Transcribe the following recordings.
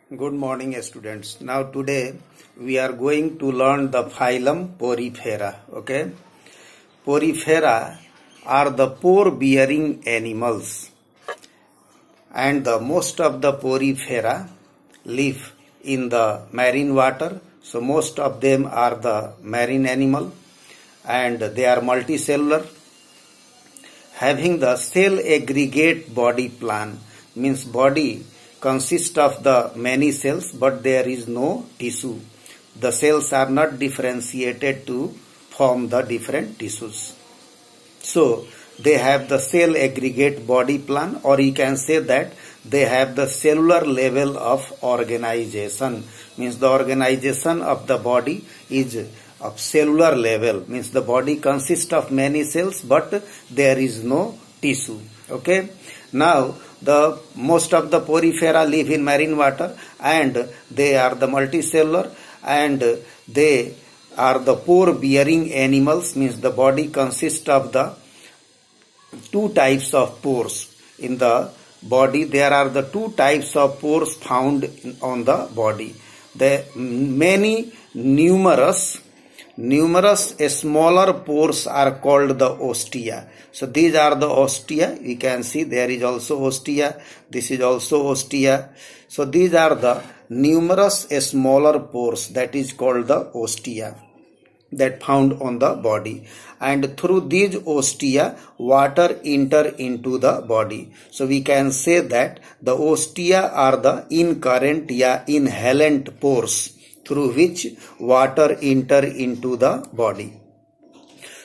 Good morning, students. Now today we are going to learn the phylum Porifera. Okay, Porifera are the pore-bearing animals, and the most of the Porifera live in the marine water. So most of them are the marine animal, and they are multicellular, having the cell aggregate body plan. Means body consists of the many cells, but there is no tissue. The cells are not differentiated to form the different tissues. So they have the cell aggregate body plan, or you can say that they have the cellular level of organization. Means the organization of the body is of cellular level. Means the body consists of many cells, but there is no tissue. Okay. Now the most of the Porifera live in marine water, and they are the multicellular, and they are the pore-bearing animals. Means the body consists of the two types of pores. In the body there are the two types of pores found on the body. The many numerous smaller pores are called the ostia. So these are the ostia. You can see there is also ostia. This is also ostia. So these are the numerous smaller pores, that is called the ostia, that found on the body. And through these ostia, water enter into the body. So we can say that the ostia are the incurrent inhalent pores through which water enter into the body.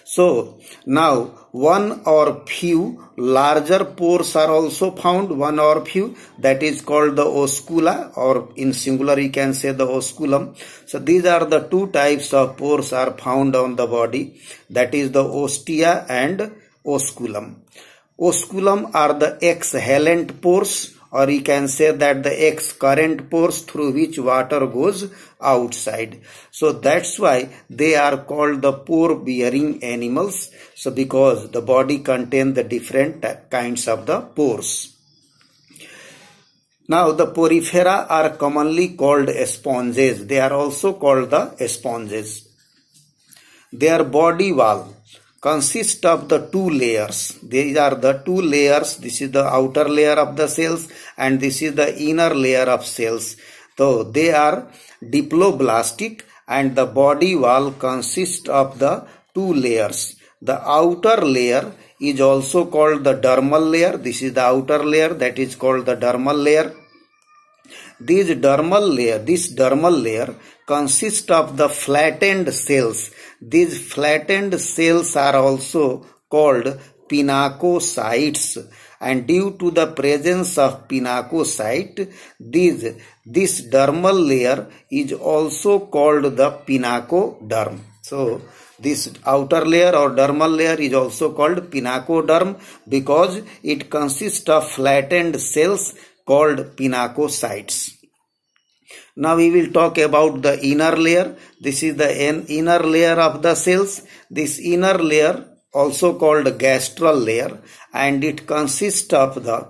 So now one or few larger pores are also found, one or few, that is called the oscula, or in singular you can say the osculum. So these are the two types of pores are found on the body, that is the ostia and osculum. Osculum are the exhalent pores, or you can say that the excurrent pores through which water goes outside. So that's why they are called the pore-bearing animals. So because the body contains the different kinds of the pores. Now the Porifera are commonly called sponges. They are also called the sponges. Their body wall consist of the two layers. These are the two layers. This is the outer layer of the cells, and this is the inner layer of cells. So they are diploblastic, and the body wall consists of the two layers. The outer layer is also called the dermal layer. This is the outer layer, that is called the dermal layer. This dermal layer consists of the flattened cells. These flattened cells are also called pinacocytes, and due to the presence of pinacocyte, this dermal layer is also called the pinacoderm. So this outer layer or dermal layer is also called pinacoderm because it consists of flattened cells called pinacocytes. Now we will talk about the inner layer. This is the inner layer of the cells. This inner layer also called gastral layer, and it consists of the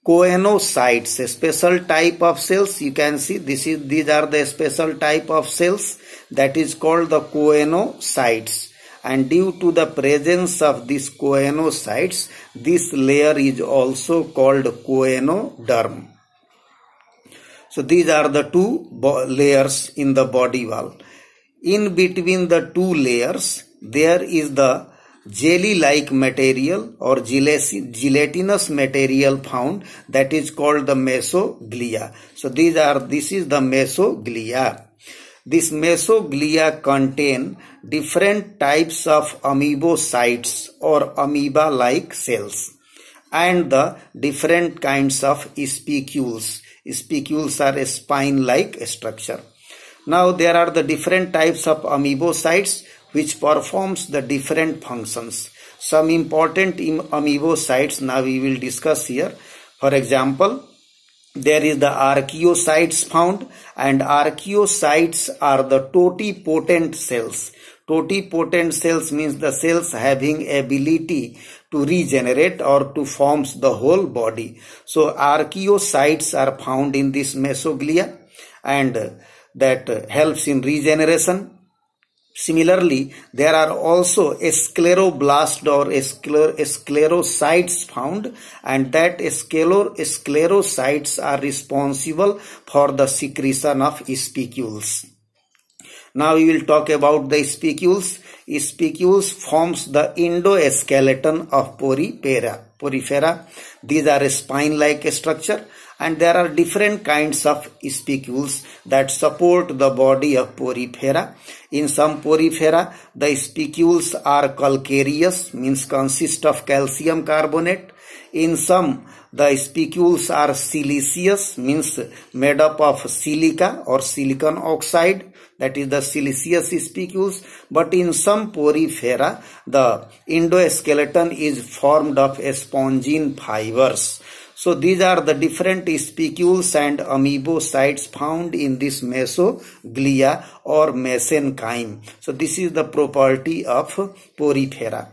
choanocytes, a special type of cells. You can see these are the special type of cells, that is called the choanocytes. And due to the presence of these choanocytes, this layer is also called choanoderm. So these are the two layers in the body wall. In between the two layers, there is the jelly-like material or gelatinous material found, that is called the mesoglia. So this is the mesoglia. This mesoglia contain different types of amoebocytes or amoeba-like cells, and the different kinds of spicules. Spicules are a spine-like structure. Now there are the different types of amoebocytes which performs the different functions. Some important amoebocytes now we will discuss here. For example, there is the archaeocytes found, and archaeocytes are the totipotent cells. Totipotent cells means the cells having ability to regenerate or to form the whole body. So archaeocytes are found in this mesoglia, and that helps in regeneration. Similarly, there are also scleroblast or sclerocytes found, and that sclerocytes are responsible for the secretion of spicules. Now we will talk about the spicules. Spicules forms the endoskeleton of porifera. These are a spine-like structure, and there are different kinds of spicules that support the body of porifera. In some porifera, the spicules are calcareous, means consist of calcium carbonate. In some, the spicules are siliceous, means made up of silica or silicon oxide, that is the siliceous spicules. But in some porifera, the endoskeleton is formed of spongine fibers. So these are the different spicules and amoebocytes found in this mesoglia or mesenchyme. So this is the property of porifera.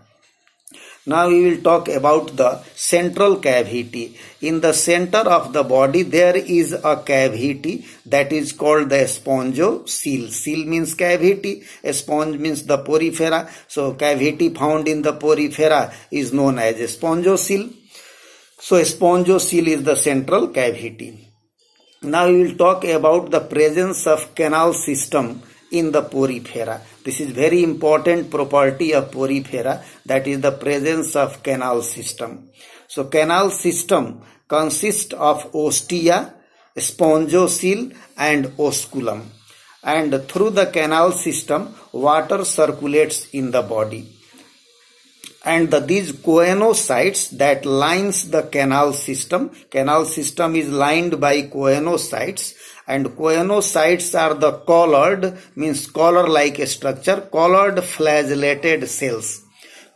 Now we will talk about the central cavity. In the center of the body there is a cavity that is called the spongocele. Cele means cavity, sponge means the porifera. So cavity found in the porifera is known as a spongocele. So spongocele is the central cavity. Now we will talk about the presence of canal system in the porifera. This is very important property of porifera, that is the presence of canal system. So canal system consists of ostia, spongocele and osculum, and through the canal system water circulates in the body. And these choanocytes that lines the canal system is lined by choanocytes, and choanocytes are the collared, means collar-like structure, collared flagellated cells.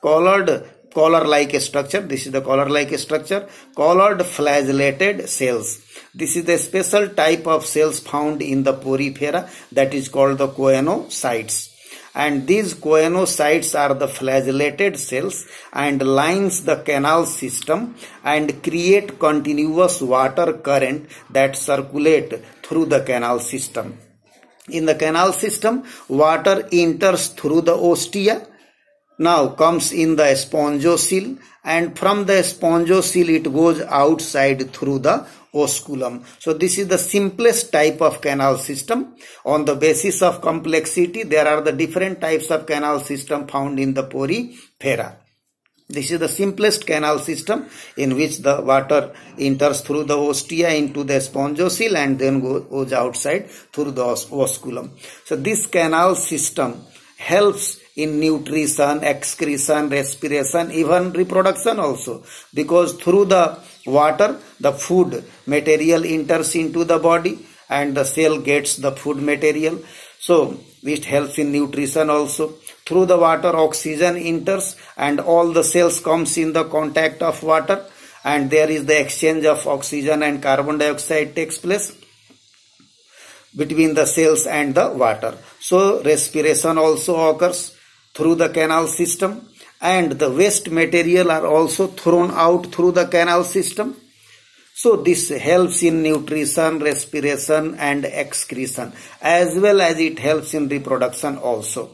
Collar-like structure, this is the collar-like structure, collared flagellated cells. This is the special type of cells found in the porifera, that is called the choanocytes. And these choanocytes are the flagellated cells and lines the canal system and create continuous water current that circulate through the canal system. In the canal system, water enters through the ostia, now comes in the spongocele, and from the spongocele it goes outside through the osculum. So this is the simplest type of canal system. On the basis of complexity, there are the different types of canal system found in the porifera. This is the simplest canal system, in which the water enters through the ostia into the spongocele and then goes outside through the osculum. So this canal system helps in nutrition, excretion, respiration, even reproduction also, because through the water the food material enters into the body and the cell gets the food material. So it helps in nutrition also. Through the water oxygen enters and all the cells comes in the contact of water, and there is the exchange of oxygen and carbon dioxide takes place between the cells and the water. So respiration also occurs through the canal system, and the waste material are also thrown out through the canal system. So this helps in nutrition, respiration and excretion, as well as it helps in reproduction also.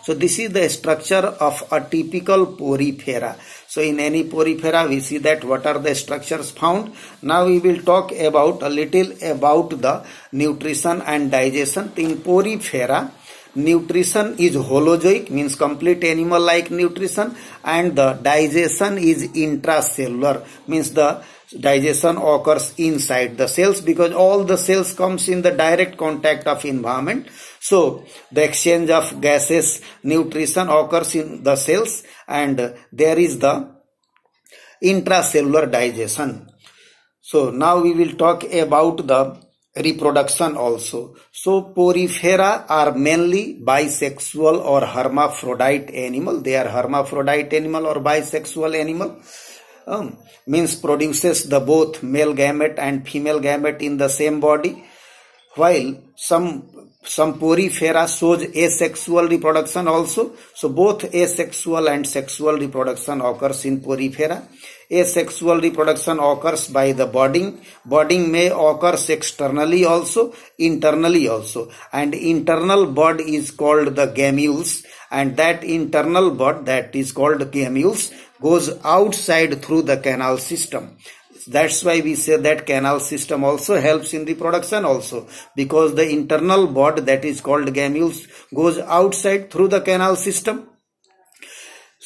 So this is the structure of a typical porifera. So in any porifera we see that what are the structures found. Now we will talk about a little about the nutrition and digestion. In porifera, nutrition is holozoic, means complete animal like nutrition, and the digestion is intracellular, means the digestion occurs inside the cells, because all the cells comes in the direct contact of environment. So the exchange of gases, nutrition occurs in the cells, and there is the intracellular digestion. So now we will talk about the reproduction also. So porifera are mainly bisexual or hermaphrodite animal. They are hermaphrodite animal or bisexual animal. Means produces the both male gamete and female gamete in the same body, while some some porifera shows asexual reproduction also. So both asexual and sexual reproduction occurs in porifera. Asexual reproduction occurs by the budding. Budding may occur externally also, internally also. And internal bud is called the gamules. And that internal bud, that is called gamules, goes outside through the canal system. That's why we say that canal system also helps in reproduction also, because the internal bud, that is called gamules, goes outside through the canal system.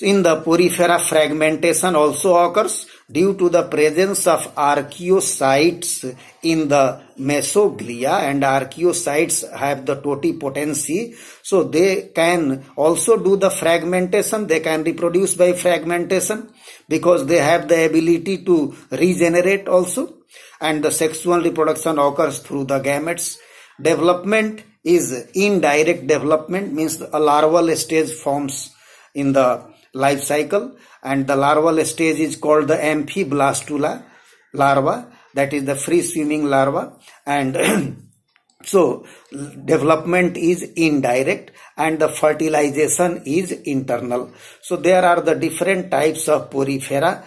In the porifera, fragmentation also occurs due to the presence of archaeocytes in the mesoglia, and archaeocytes have the totipotency, so they can also do the fragmentation. They can reproduce by fragmentation because they have the ability to regenerate also. And the sexual reproduction occurs through the gametes. Development is indirect development, means a larval stage forms in the life cycle, and the larval stage is called the amphiblastula larva, that is the free swimming larva. And so development is indirect and the fertilization is internal. So there are the different types of porifera.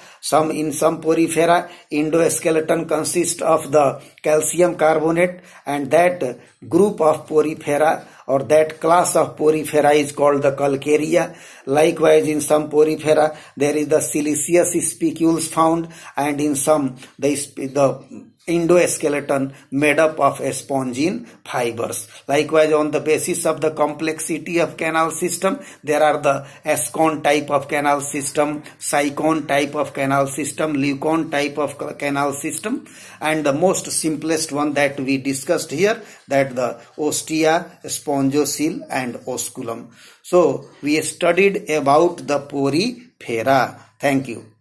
In some porifera, endoskeleton consists of the calcium carbonate, and that group of porifera or that class of porifera is called the calcarea. Likewise, in some porifera there is the siliceous spicules found, and in some the endoskeleton made up of spongine fibers. Likewise, on the basis of the complexity of canal system, there are the Ascon type of canal system, Sycon type of canal system, Leucon type of canal system, and the most simplest one that we discussed here, that the Ostia, Spongocele and Osculum. So we studied about the porifera. Thank you.